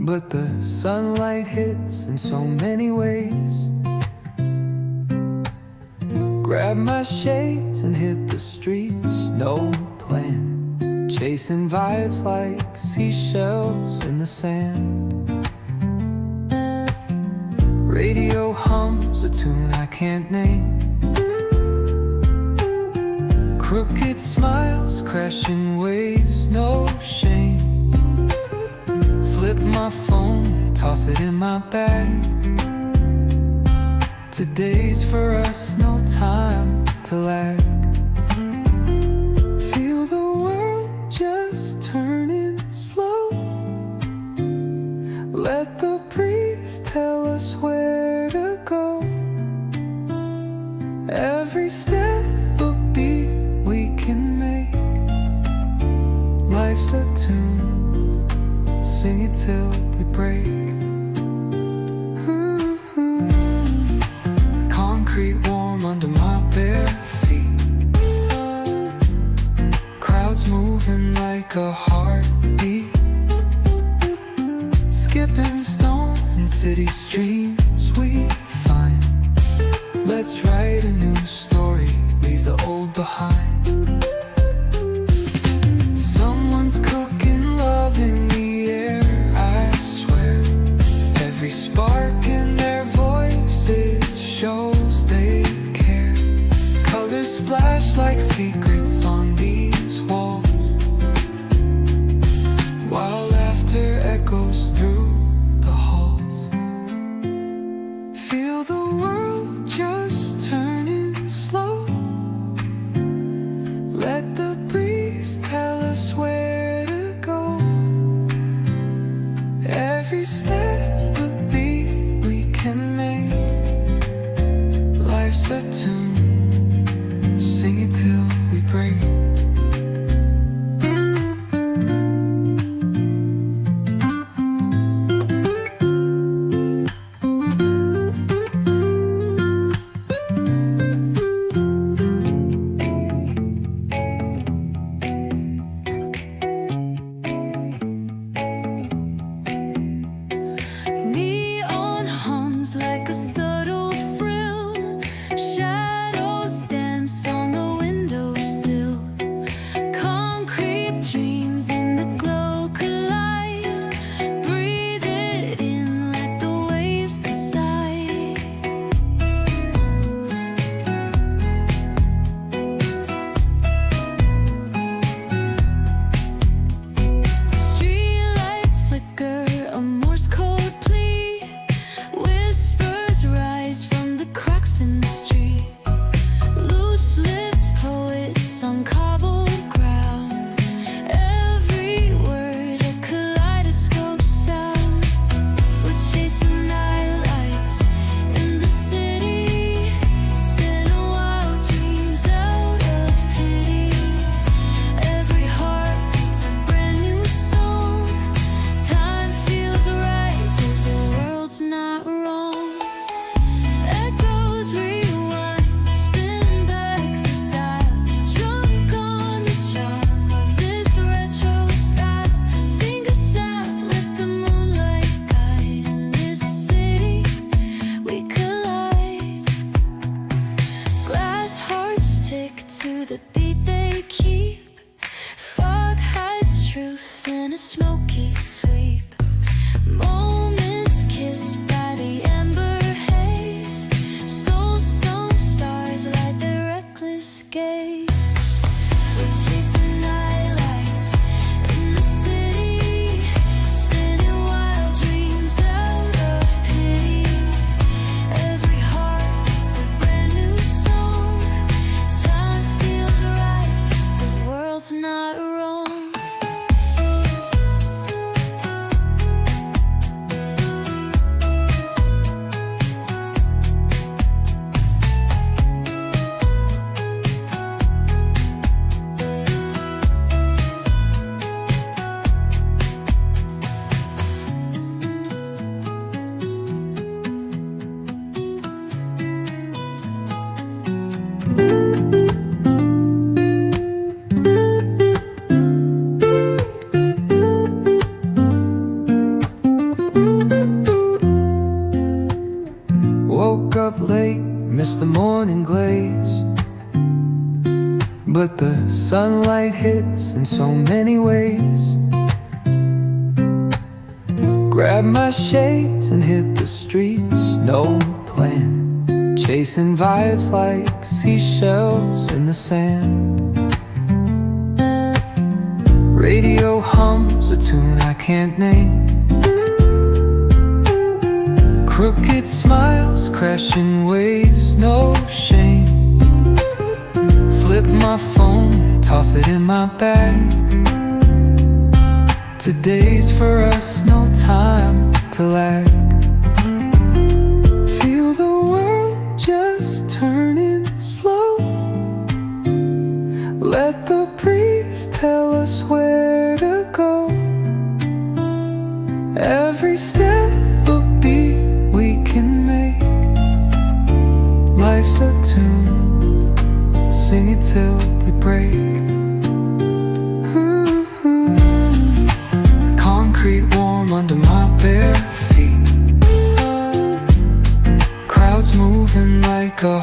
but the sunlight hits in so many ways. Grab my shades and hit the streets, no plan, chasing vibes like seashells in the sand. Radio hums a tune I can't name. Crooked smiles, crashing waves, no shame. Flip my phone, toss it in my bag. Today's for us, no time to lag. Feel the world just turning slow. Let the breeze tell us where to go. Every step a beat we can make. Life's a tune, sing it till we break. Concrete warm under my bare feet. Crowds moving like a heartbeat. Skipping stones in city streams we find. Let's write a new story, leave the old behind. Someone's cooking love in the air, I swear. Every spark in their voices shows they care. Colors splash like secrets on these walls, while laughter echoes through the halls. hits in so many ways. Grab my shades and hit the streets, no plan. Chasing vibes like seashells in the sand. Radio hums a tune I can't name. Crooked smiles, crashing waves, no shame. Flip my phone, toss it in my bag. Today's for us, no time to lag. Feel the world just turning slow. Let the breeze tell us where to go. Every step a beat we can make. Life's a tune, sing it till we break. Concrete warm under my bare feet. Crowds moving like a